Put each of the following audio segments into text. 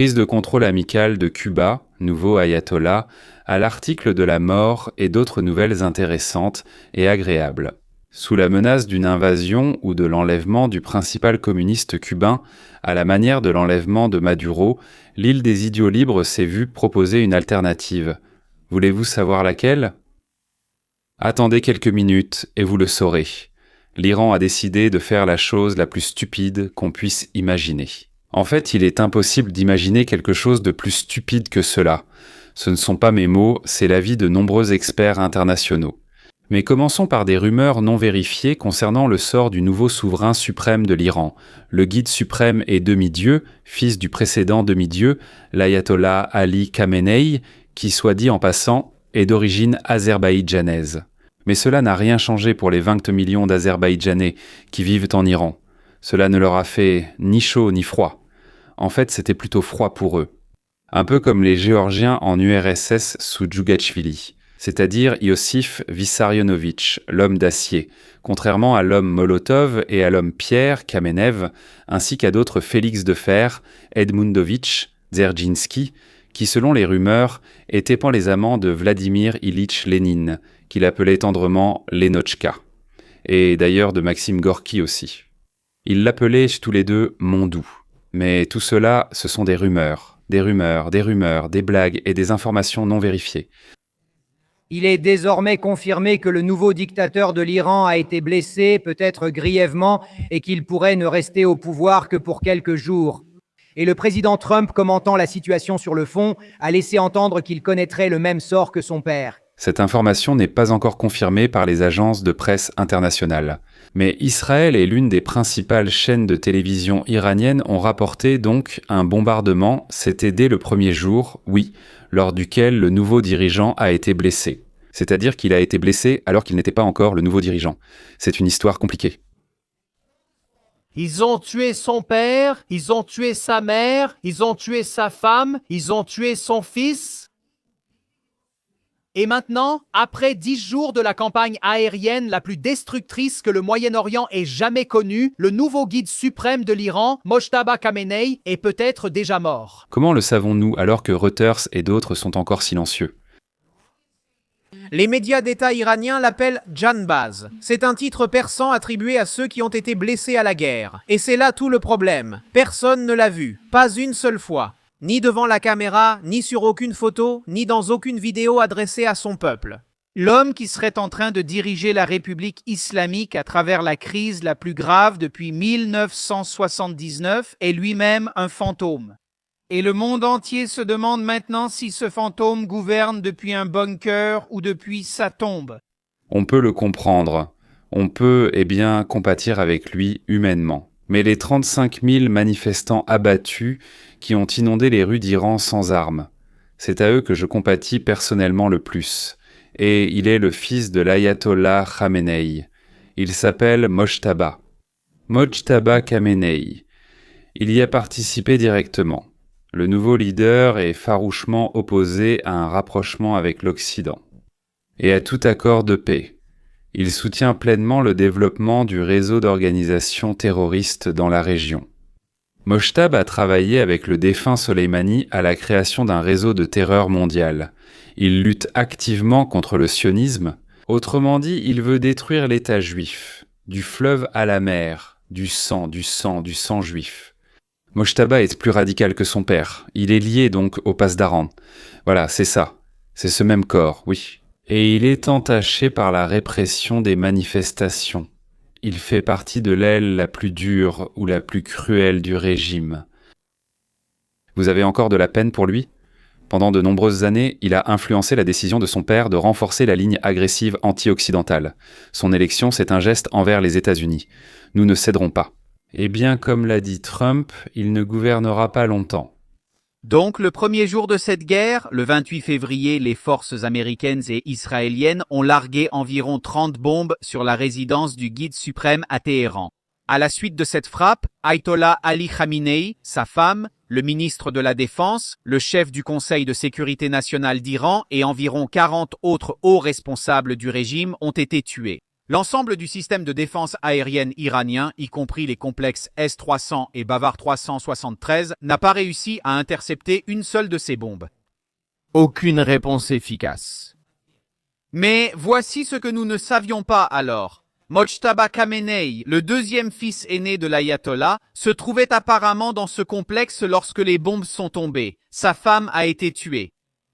prise de contrôle amicale de Cuba, nouveau ayatollah, à l'article de la mort et d'autres nouvelles intéressantes et agréables. Sous la menace d'une invasion ou de l'enlèvement du principal communiste cubain, à la manière de l'enlèvement de Maduro, l'île des idiots libres s'est vue proposer une alternative. Voulez-vous savoir laquelle ? Attendez quelques minutes et vous le saurez. L'Iran a décidé de faire la chose la plus stupide qu'on puisse imaginer. En fait, il est impossible d'imaginer quelque chose de plus stupide que cela. Ce ne sont pas mes mots, c'est l'avis de nombreux experts internationaux. Mais commençons par des rumeurs non vérifiées concernant le sort du nouveau souverain suprême de l'Iran, le guide suprême et demi-dieu, fils du précédent demi-dieu, l'ayatollah Ali Khamenei, qui, soit dit en passant, est d'origine azerbaïdjanaise. Mais cela n'a rien changé pour les 20 millions d'Azerbaïdjanais qui vivent en Iran. Cela ne leur a fait ni chaud ni froid. En fait, c'était plutôt froid pour eux. Un peu comme les Géorgiens en URSS sous Djougachvili, c'est-à-dire Iosif Vissarionovitch, l'homme d'acier, contrairement à l'homme Molotov et à l'homme Pierre Kamenev, ainsi qu'à d'autres Félix de Fer, Edmundovitch, Dzerzhinsky, qui, selon les rumeurs, étaient les amants de Vladimir Ilitch Lénine, qu'il appelait tendrement Lénotchka, et d'ailleurs de Maxime Gorky aussi. Ils l'appelaient tous les deux « mon doux ». Mais tout cela, ce sont des rumeurs, des blagues et des informations non vérifiées. Il est désormais confirmé que le nouveau dictateur de l'Iran a été blessé, peut-être grièvement, et qu'il pourrait ne rester au pouvoir que pour quelques jours. Et le président Trump, commentant la situation sur le fond, a laissé entendre qu'il connaîtrait le même sort que son père. Cette information n'est pas encore confirmée par les agences de presse internationales. Mais Israël et l'une des principales chaînes de télévision iraniennes ont rapporté donc un bombardement, c'était dès le premier jour, oui, lors duquel le nouveau dirigeant a été blessé. C'est-à-dire qu'il a été blessé alors qu'il n'était pas encore le nouveau dirigeant. C'est une histoire compliquée. Ils ont tué son père, ils ont tué sa mère, ils ont tué sa femme, ils ont tué son fils. Et maintenant, après 10 jours de la campagne aérienne la plus destructrice que le Moyen-Orient ait jamais connue, le nouveau guide suprême de l'Iran, Mojtaba Khamenei, est peut-être déjà mort. Comment le savons-nous alors que Reuters et d'autres sont encore silencieux ? Les médias d'État iraniens l'appellent Janbaz. C'est un titre persan attribué à ceux qui ont été blessés à la guerre. Et c'est là tout le problème. Personne ne l'a vu, pas une seule fois. Ni devant la caméra, ni sur aucune photo, ni dans aucune vidéo adressée à son peuple. L'homme qui serait en train de diriger la République islamique à travers la crise la plus grave depuis 1979 est lui-même un fantôme. Et le monde entier se demande maintenant si ce fantôme gouverne depuis un bunker ou depuis sa tombe. On peut le comprendre. On peut, compatir avec lui humainement. Mais les 35 000 manifestants abattus qui ont inondé les rues d'Iran sans armes, c'est à eux que je compatis personnellement le plus. Et il est le fils de l'ayatollah Khamenei. Il s'appelle Mojtaba Khamenei. Il y a participé directement. Le nouveau leader est farouchement opposé à un rapprochement avec l'Occident et à tout accord de paix. Il soutient pleinement le développement du réseau d'organisations terroristes dans la région. Mojtaba a travaillé avec le défunt Soleimani à la création d'un réseau de terreur mondial. Il lutte activement contre le sionisme. Autrement dit, il veut détruire l'État juif, du fleuve à la mer, du sang juif. Mojtaba est plus radical que son père. Il est lié donc au Pasdaran. Voilà, c'est ça. C'est ce même corps, oui. Et il est entaché par la répression des manifestations. Il fait partie de l'aile la plus dure ou la plus cruelle du régime. Vous avez encore de la peine pour lui ? Pendant de nombreuses années, il a influencé la décision de son père de renforcer la ligne agressive anti-occidentale. Son élection, c'est un geste envers les États-Unis. Nous ne céderons pas. Et bien comme l'a dit Trump, il ne gouvernera pas longtemps. Donc, le premier jour de cette guerre, le 28 février, les forces américaines et israéliennes ont largué environ 30 bombes sur la résidence du guide suprême à Téhéran. À la suite de cette frappe, Ayatollah Ali Khamenei, sa femme, le ministre de la Défense, le chef du Conseil de sécurité nationale d'Iran et environ 40 autres hauts responsables du régime ont été tués. L'ensemble du système de défense aérienne iranien, y compris les complexes S-300 et Bavar 373, n'a pas réussi à intercepter une seule de ces bombes. Aucune réponse efficace. Mais voici ce que nous ne savions pas alors. Mojtaba Khamenei, le deuxième fils aîné de l'ayatollah, se trouvait apparemment dans ce complexe lorsque les bombes sont tombées. Sa femme a été tuée.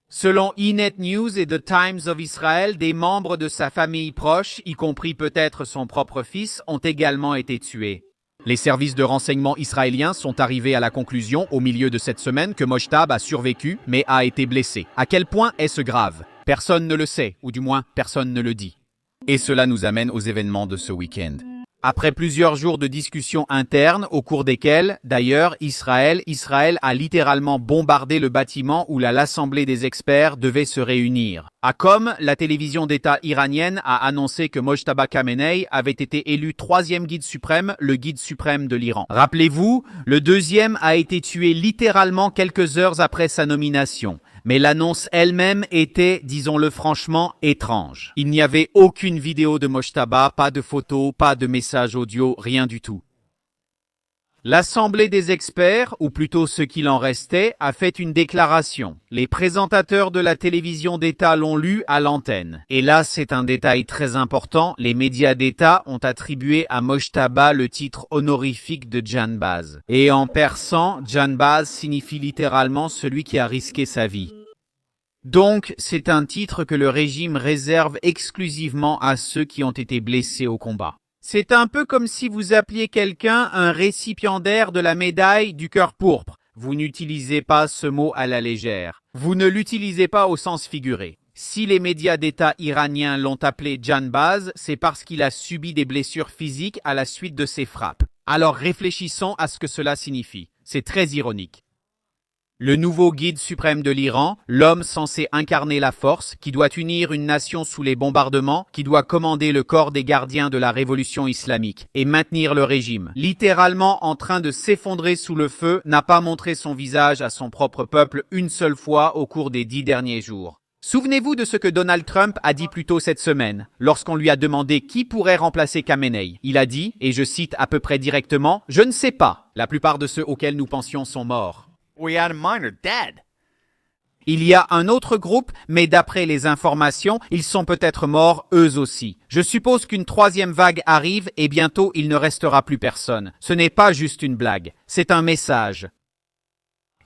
Selon eNet News et The Times of Israel, des membres de sa famille proche, y compris peut-être son propre fils, ont également été tués. Les services de renseignement israéliens sont arrivés à la conclusion au milieu de cette semaine que Mojtaba a survécu mais a été blessé. À quel point est-ce grave? Personne ne le sait, ou du moins personne ne le dit. Et cela nous amène aux événements de ce week-end. Après plusieurs jours de discussions internes, au cours desquelles, d'ailleurs, Israël a littéralement bombardé le bâtiment où l'Assemblée des experts devait se réunir. À Qom, la télévision d'État iranienne a annoncé que Mojtaba Khamenei avait été élu troisième guide suprême, le guide suprême de l'Iran. Rappelez-vous, le deuxième a été tué littéralement quelques heures après sa nomination. Mais l'annonce elle-même était, disons-le franchement, étrange. Il n'y avait aucune vidéo de Mojtaba, pas de photos, pas de messages audio, rien du tout. L'Assemblée des experts, ou plutôt ce qu'il en restait, a fait une déclaration. Les présentateurs de la télévision d'État l'ont lu à l'antenne. Et là, c'est un détail très important, les médias d'État ont attribué à Mojtaba le titre honorifique de Janbaz. Et en persan, Janbaz signifie littéralement celui qui a risqué sa vie. Donc, c'est un titre que le régime réserve exclusivement à ceux qui ont été blessés au combat. C'est un peu comme si vous appeliez quelqu'un un récipiendaire de la médaille du cœur pourpre. Vous n'utilisez pas ce mot à la légère. Vous ne l'utilisez pas au sens figuré. Si les médias d'État iraniens l'ont appelé Janbaz, c'est parce qu'il a subi des blessures physiques à la suite de ses frappes. Alors réfléchissons à ce que cela signifie. C'est très ironique. Le nouveau guide suprême de l'Iran, l'homme censé incarner la force, qui doit unir une nation sous les bombardements, qui doit commander le corps des gardiens de la révolution islamique et maintenir le régime, littéralement en train de s'effondrer sous le feu, n'a pas montré son visage à son propre peuple une seule fois au cours des 10 derniers jours. Souvenez-vous de ce que Donald Trump a dit plus tôt cette semaine, lorsqu'on lui a demandé qui pourrait remplacer Khamenei. Il a dit, et je cite à peu près directement, « Je ne sais pas. La plupart de ceux auxquels nous pensions sont morts. » We had mine are dead. Il y a un autre groupe, mais d'après les informations, ils sont peut-être morts eux aussi. Je suppose qu'une troisième vague arrive et bientôt il ne restera plus personne. Ce n'est pas juste une blague, c'est un message.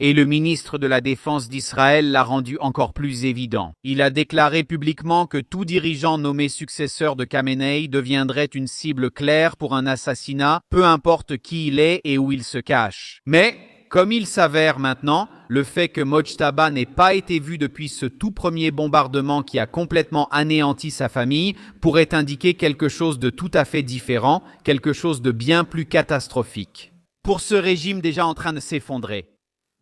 Et le ministre de la Défense d'Israël l'a rendu encore plus évident. Il a déclaré publiquement que tout dirigeant nommé successeur de Khamenei deviendrait une cible claire pour un assassinat, peu importe qui il est et où il se cache. Mais comme il s'avère maintenant, le fait que Mojtaba n'ait pas été vu depuis ce tout premier bombardement qui a complètement anéanti sa famille pourrait indiquer quelque chose de tout à fait différent, quelque chose de bien plus catastrophique. Pour ce régime déjà en train de s'effondrer.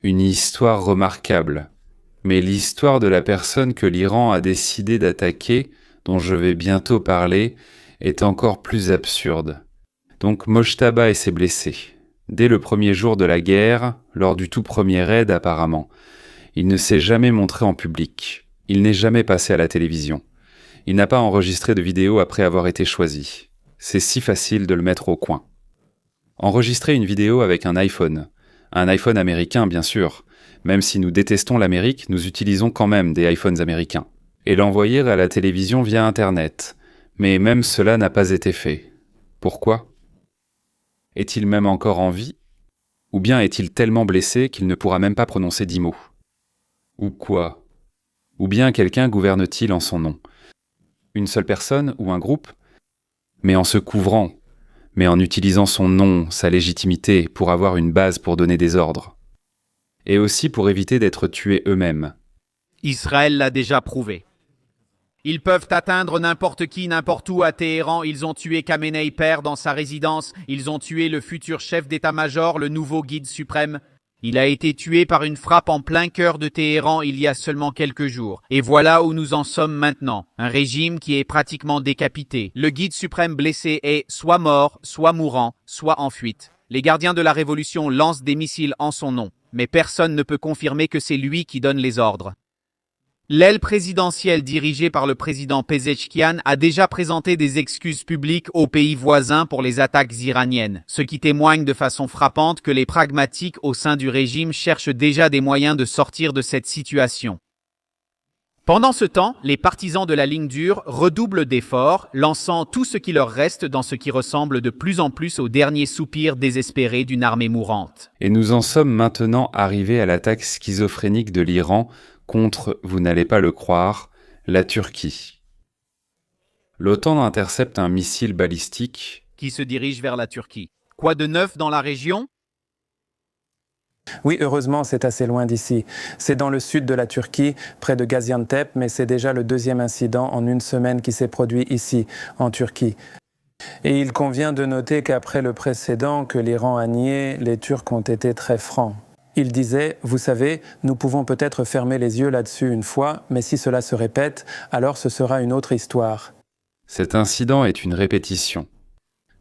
Une histoire remarquable. Mais l'histoire de la personne que l'Iran a décidé d'attaquer, dont je vais bientôt parler, est encore plus absurde. Donc Mojtaba et ses blessés. Dès le premier jour de la guerre, lors du tout premier raid apparemment, il ne s'est jamais montré en public. Il n'est jamais passé à la télévision. Il n'a pas enregistré de vidéo après avoir été choisi. C'est si facile de le mettre au coin. Enregistrer une vidéo avec un iPhone américain bien sûr, même si nous détestons l'Amérique, nous utilisons quand même des iPhones américains. Et l'envoyer à la télévision via Internet. Mais même cela n'a pas été fait. Pourquoi ? Est-il même encore en vie? Ou bien est-il tellement blessé qu'il ne pourra même pas prononcer 10 mots? Ou quoi? Ou bien quelqu'un gouverne-t-il en son nom? Une seule personne ou un groupe? Mais en se couvrant, mais en utilisant son nom, sa légitimité, pour avoir une base pour donner des ordres. Et aussi pour éviter d'être tués eux-mêmes. Israël l'a déjà prouvé. Ils peuvent atteindre n'importe qui, n'importe où à Téhéran. Ils ont tué Khamenei père dans sa résidence. Ils ont tué le futur chef d'état-major, le nouveau guide suprême. Il a été tué par une frappe en plein cœur de Téhéran il y a seulement quelques jours. Et voilà où nous en sommes maintenant. Un régime qui est pratiquement décapité. Le guide suprême blessé est soit mort, soit mourant, soit en fuite. Les gardiens de la révolution lancent des missiles en son nom. Mais personne ne peut confirmer que c'est lui qui donne les ordres. L'aile présidentielle dirigée par le président Pezeshkian a déjà présenté des excuses publiques aux pays voisins pour les attaques iraniennes, ce qui témoigne de façon frappante que les pragmatiques au sein du régime cherchent déjà des moyens de sortir de cette situation. Pendant ce temps, les partisans de la ligne dure redoublent d'efforts, lançant tout ce qui leur reste dans ce qui ressemble de plus en plus au dernier soupir désespéré d'une armée mourante. Et nous en sommes maintenant arrivés à l'attaque schizophrénique de l'Iran contre, vous n'allez pas le croire, la Turquie. L'OTAN intercepte un missile balistique Qui se dirige vers la Turquie. Quoi de neuf dans la région? Oui, heureusement, c'est assez loin d'ici. C'est dans le sud de la Turquie, près de Gaziantep, mais c'est déjà le deuxième incident en une semaine qui s'est produit ici, en Turquie. Et il convient de noter qu'après le précédent que l'Iran a nié, les Turcs ont été très francs. Ils disaient, vous savez, nous pouvons peut-être fermer les yeux là-dessus une fois, mais si cela se répète, alors ce sera une autre histoire. Cet incident est une répétition.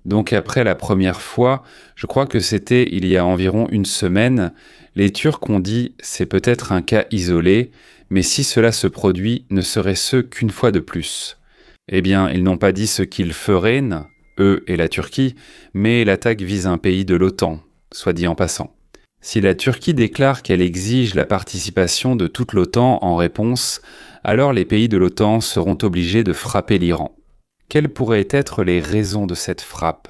Donc après la première fois, je crois que c'était il y a environ une semaine, les Turcs ont dit c'est peut-être un cas isolé, mais si cela se produit, ne serait-ce qu'une fois de plus. Eh bien, ils n'ont pas dit ce qu'ils feraient, eux et la Turquie, mais l'attaque vise un pays de l'OTAN, soit dit en passant. Si la Turquie déclare qu'elle exige la participation de toute l'OTAN en réponse, alors les pays de l'OTAN seront obligés de frapper l'Iran. Quelles pourraient être les raisons de cette frappe?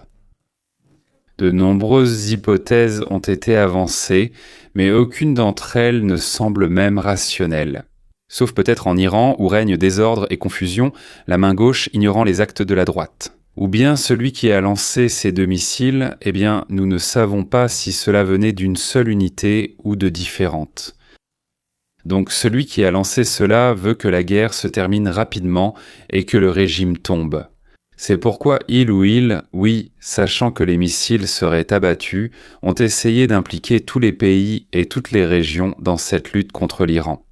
De nombreuses hypothèses ont été avancées, mais aucune d'entre elles ne semble même rationnelle. Sauf peut-être en Iran où règne désordre et confusion, la main gauche ignorant les actes de la droite. Ou bien celui qui a lancé ces deux missiles, eh bien nous ne savons pas si cela venait d'une seule unité ou de différentes. Donc celui qui a lancé cela veut que la guerre se termine rapidement et que le régime tombe. C'est pourquoi il ou ils, oui, sachant que les missiles seraient abattus, ont essayé d'impliquer tous les pays et toutes les régions dans cette lutte contre l'Iran.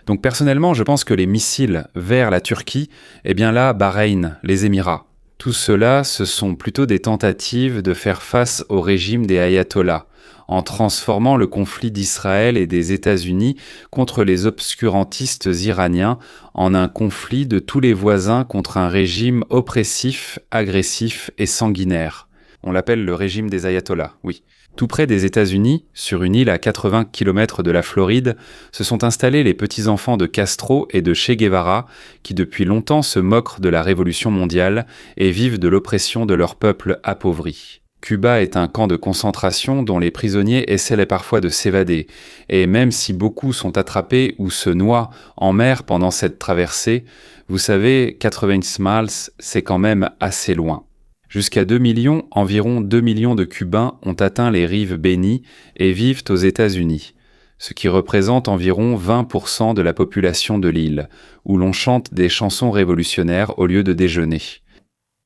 Donc personnellement, je pense que les missiles vers la Turquie, eh bien là, Bahreïn, les Émirats, tout cela, ce sont plutôt des tentatives de faire face au régime des ayatollahs, en transformant le conflit d'Israël et des États-Unis contre les obscurantistes iraniens en un conflit de tous les voisins contre un régime oppressif, agressif et sanguinaire. On l'appelle le régime des ayatollahs, oui. Tout près des États-Unis, sur une île à 80 km de la Floride, se sont installés les petits-enfants de Castro et de Che Guevara, qui depuis longtemps se moquent de la révolution mondiale et vivent de l'oppression de leur peuple appauvri. Cuba est un camp de concentration dont les prisonniers essaient parfois de s'évader, et même si beaucoup sont attrapés ou se noient en mer pendant cette traversée, vous savez, 80 miles, c'est quand même assez loin. Jusqu'à 2 millions, environ 2 millions de Cubains ont atteint les rives bénies et vivent aux États-Unis, ce qui représente environ 20% de la population de l'île, où l'on chante des chansons révolutionnaires au lieu de déjeuner.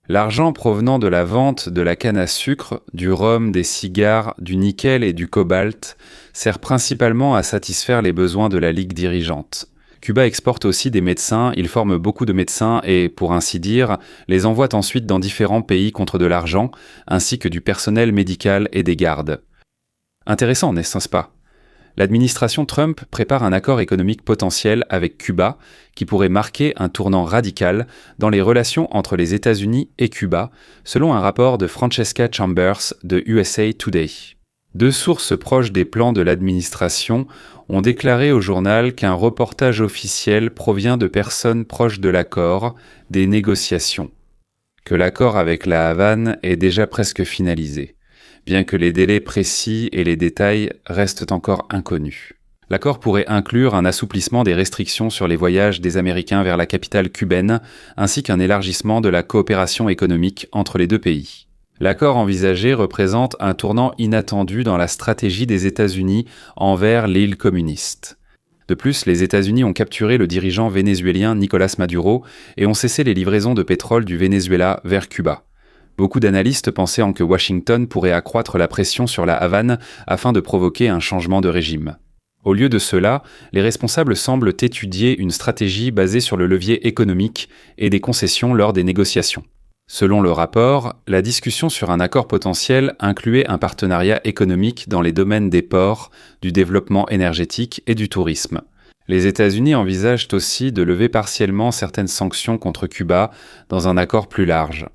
L'argent provenant de la vente de la canne à sucre, du rhum, des cigares, du nickel et du cobalt sert principalement à satisfaire les besoins de la ligue dirigeante. Cuba exporte aussi des médecins, il forme beaucoup de médecins et, pour ainsi dire, les envoie ensuite dans différents pays contre de l'argent, ainsi que du personnel médical et des gardes. Intéressant, n'est-ce pas? L'administration Trump prépare un accord économique potentiel avec Cuba qui pourrait marquer un tournant radical dans les relations entre les États-Unis et Cuba, selon un rapport de Francesca Chambers de USA Today. Deux sources proches des plans de l'administration ont déclaré au journal qu'un reportage officiel provient de personnes proches de l'accord, des négociations, que l'accord avec la Havane est déjà presque finalisé, bien que les délais précis et les détails restent encore inconnus. L'accord pourrait inclure un assouplissement des restrictions sur les voyages des Américains vers la capitale cubaine, ainsi qu'un élargissement de la coopération économique entre les deux pays. L'accord envisagé représente un tournant inattendu dans la stratégie des États-Unis envers l'île communiste. De plus, les États-Unis ont capturé le dirigeant vénézuélien Nicolás Maduro et ont cessé les livraisons de pétrole du Venezuela vers Cuba. Beaucoup d'analystes pensaient que Washington pourrait accroître la pression sur la Havane afin de provoquer un changement de régime. Au lieu de cela, les responsables semblent étudier une stratégie basée sur le levier économique et des concessions lors des négociations. Selon le rapport, la discussion sur un accord potentiel incluait un partenariat économique dans les domaines des ports, du développement énergétique et du tourisme. Les États-Unis envisagent aussi de lever partiellement certaines sanctions contre Cuba dans un accord plus large.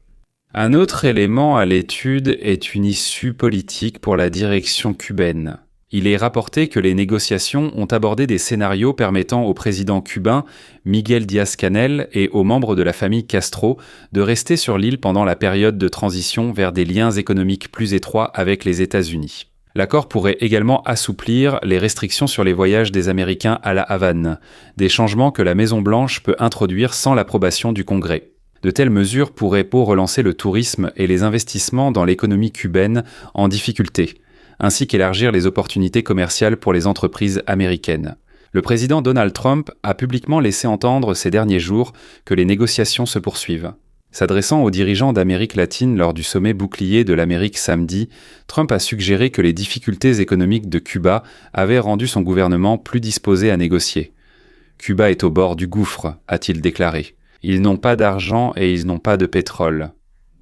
Un autre élément à l'étude est une issue politique pour la direction cubaine. Il est rapporté que les négociations ont abordé des scénarios permettant au président cubain, Miguel Díaz-Canel, et aux membres de la famille Castro de rester sur l'île pendant la période de transition vers des liens économiques plus étroits avec les États-Unis. L'accord pourrait également assouplir les restrictions sur les voyages des Américains à La Havane, des changements que la Maison-Blanche peut introduire sans l'approbation du Congrès. De telles mesures pourraient relancer le tourisme et les investissements dans l'économie cubaine en difficulté, ainsi qu'élargir les opportunités commerciales pour les entreprises américaines. Le président Donald Trump a publiquement laissé entendre ces derniers jours que les négociations se poursuivent. S'adressant aux dirigeants d'Amérique latine lors du sommet bouclier de l'Amérique samedi, Trump a suggéré que les difficultés économiques de Cuba avaient rendu son gouvernement plus disposé à négocier. « Cuba est au bord du gouffre », a-t-il déclaré. « Ils n'ont pas d'argent et ils n'ont pas de pétrole.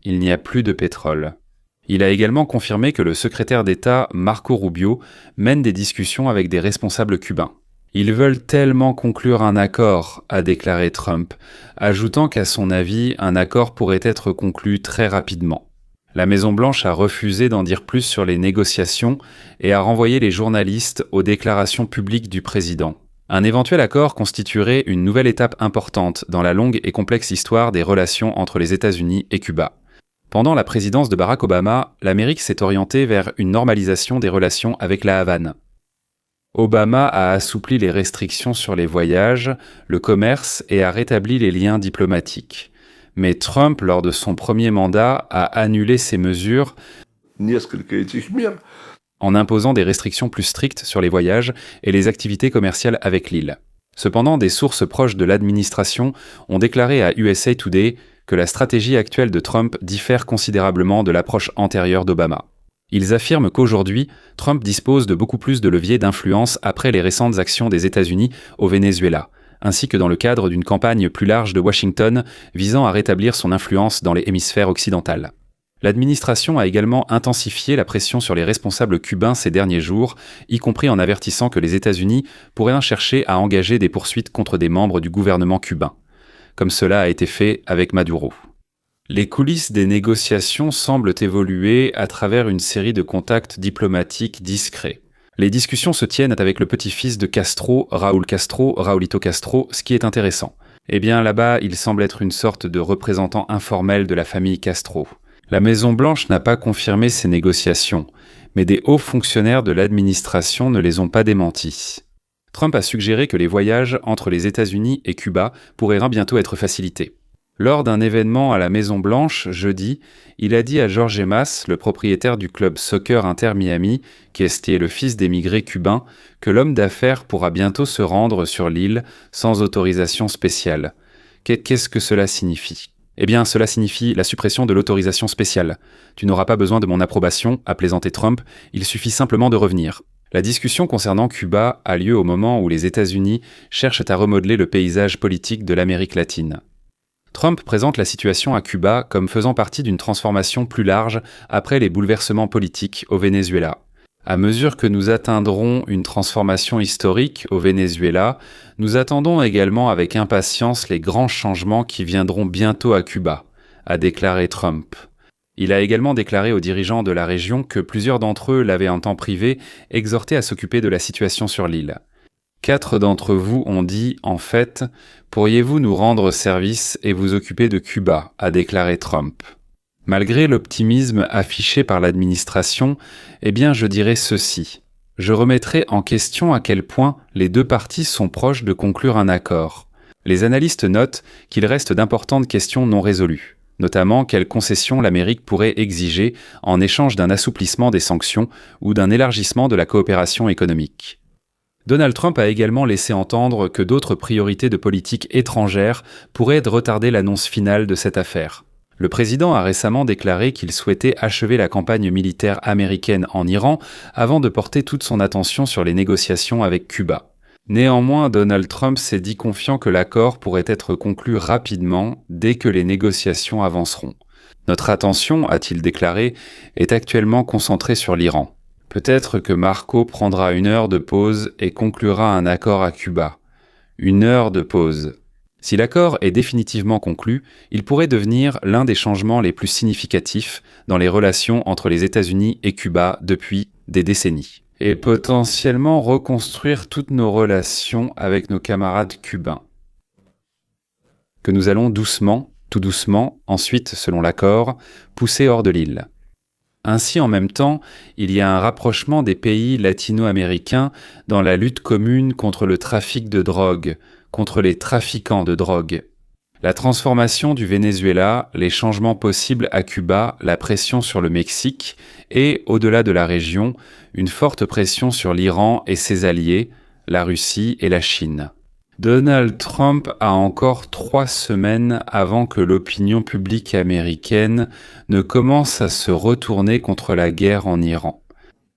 Il n'y a plus de pétrole. » Il a également confirmé que le secrétaire d'État Marco Rubio mène des discussions avec des responsables cubains. Ils veulent tellement conclure un accord, a déclaré Trump, ajoutant qu'à son avis, un accord pourrait être conclu très rapidement. La Maison-Blanche a refusé d'en dire plus sur les négociations et a renvoyé les journalistes aux déclarations publiques du président. Un éventuel accord constituerait une nouvelle étape importante dans la longue et complexe histoire des relations entre les États-Unis et Cuba. Pendant la présidence de Barack Obama, l'Amérique s'est orientée vers une normalisation des relations avec La Havane. Obama a assoupli les restrictions sur les voyages, le commerce et a rétabli les liens diplomatiques. Mais Trump, lors de son premier mandat, a annulé ces mesures en imposant des restrictions plus strictes sur les voyages et les activités commerciales avec l'île. Cependant, des sources proches de l'administration ont déclaré à USA Today que la stratégie actuelle de Trump diffère considérablement de l'approche antérieure d'Obama. Ils affirment qu'aujourd'hui, Trump dispose de beaucoup plus de leviers d'influence après les récentes actions des États-Unis au Venezuela, ainsi que dans le cadre d'une campagne plus large de Washington visant à rétablir son influence dans l'hémisphère occidental. L'administration a également intensifié la pression sur les responsables cubains ces derniers jours, y compris en avertissant que les États-Unis pourraient chercher à engager des poursuites contre des membres du gouvernement cubain, comme cela a été fait avec Maduro. Les coulisses des négociations semblent évoluer à travers une série de contacts diplomatiques discrets. Les discussions se tiennent avec le petit-fils de Castro, Raulito Castro, ce qui est intéressant. Eh bien là-bas, il semble être une sorte de représentant informel de la famille Castro. La Maison-Blanche n'a pas confirmé ces négociations, mais des hauts fonctionnaires de l'administration ne les ont pas démentis. Trump a suggéré que les voyages entre les États-Unis et Cuba pourraient bientôt être facilités. Lors d'un événement à la Maison-Blanche, jeudi, il a dit à Jorge Mas, le propriétaire du club soccer Inter Miami, qui est le fils d'émigrés cubains, que l'homme d'affaires pourra bientôt se rendre sur l'île sans autorisation spéciale. Qu'est-ce que cela signifie ? Eh bien, cela signifie la suppression de l'autorisation spéciale. Tu n'auras pas besoin de mon approbation, a plaisanté Trump, il suffit simplement de revenir. La discussion concernant Cuba a lieu au moment où les États-Unis cherchent à remodeler le paysage politique de l'Amérique latine. Trump présente la situation à Cuba comme faisant partie d'une transformation plus large après les bouleversements politiques au Venezuela. À mesure que nous atteindrons une transformation historique au Venezuela, nous attendons également avec impatience les grands changements qui viendront bientôt à Cuba, a déclaré Trump. Il a également déclaré aux dirigeants de la région que plusieurs d'entre eux l'avaient en temps privé exhorté à s'occuper de la situation sur l'île. 4 d'entre vous ont dit, en fait, « Pourriez-vous nous rendre service et vous occuper de Cuba ?» a déclaré Trump. Malgré l'optimisme affiché par l'administration, eh bien je dirais ceci. Je remettrai en question à quel point les deux parties sont proches de conclure un accord. Les analystes notent qu'il reste d'importantes questions non résolues, notamment quelles concessions l'Amérique pourrait exiger en échange d'un assouplissement des sanctions ou d'un élargissement de la coopération économique. Donald Trump a également laissé entendre que d'autres priorités de politique étrangère pourraient retarder l'annonce finale de cette affaire. Le président a récemment déclaré qu'il souhaitait achever la campagne militaire américaine en Iran avant de porter toute son attention sur les négociations avec Cuba. Néanmoins, Donald Trump s'est dit confiant que l'accord pourrait être conclu rapidement dès que les négociations avanceront. Notre attention, a-t-il déclaré, est actuellement concentrée sur l'Iran. Peut-être que Marco prendra une heure de pause et conclura un accord à Cuba. Une heure de pause. Si l'accord est définitivement conclu, il pourrait devenir l'un des changements les plus significatifs dans les relations entre les États-Unis et Cuba depuis des décennies. Et potentiellement reconstruire toutes nos relations avec nos camarades cubains. Que nous allons doucement, tout doucement, ensuite, selon l'accord, pousser hors de l'île. Ainsi, en même temps, il y a un rapprochement des pays latino-américains dans la lutte commune contre le trafic de drogue, contre les trafiquants de drogue. La transformation du Venezuela, les changements possibles à Cuba, la pression sur le Mexique et, au-delà de la région, une forte pression sur l'Iran et ses alliés, la Russie et la Chine. Donald Trump a encore 3 semaines avant que l'opinion publique américaine ne commence à se retourner contre la guerre en Iran.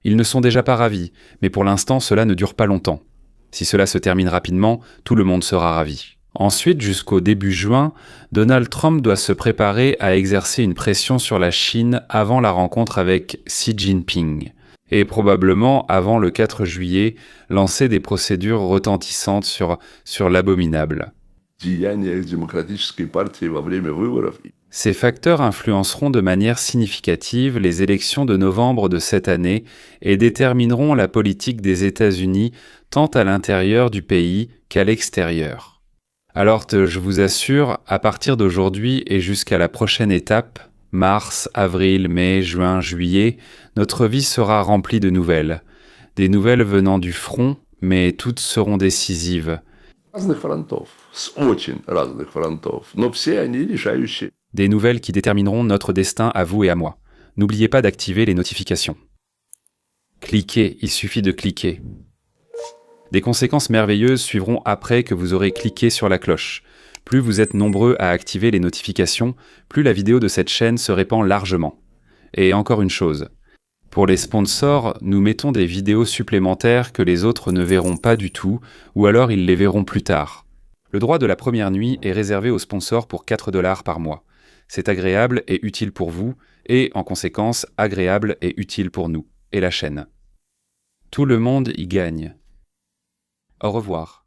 Ils ne sont déjà pas ravis, mais pour l'instant cela ne dure pas longtemps. Si cela se termine rapidement, tout le monde sera ravi. Ensuite, jusqu'au début juin, Donald Trump doit se préparer à exercer une pression sur la Chine avant la rencontre avec Xi Jinping. Et probablement, avant le 4 juillet, lancer des procédures retentissantes sur l'abominable. Ces facteurs influenceront de manière significative les élections de novembre de cette année et détermineront la politique des États-Unis tant à l'intérieur du pays qu'à l'extérieur. Alors, je vous assure, à partir d'aujourd'hui et jusqu'à la prochaine étape, mars, avril, mai, juin, juillet, notre vie sera remplie de nouvelles. Des nouvelles venant du front, mais toutes seront décisives. Des nouvelles qui détermineront notre destin à vous et à moi. N'oubliez pas d'activer les notifications. Cliquez, il suffit de cliquer. Des conséquences merveilleuses suivront après que vous aurez cliqué sur la cloche. Plus vous êtes nombreux à activer les notifications, plus la vidéo de cette chaîne se répand largement. Et encore une chose, pour les sponsors, nous mettons des vidéos supplémentaires que les autres ne verront pas du tout, ou alors ils les verront plus tard. Le droit de la première nuit est réservé aux sponsors pour 4 $ par mois. C'est agréable et utile pour vous, et en conséquence, agréable et utile pour nous, et la chaîne. Tout le monde y gagne. Au revoir.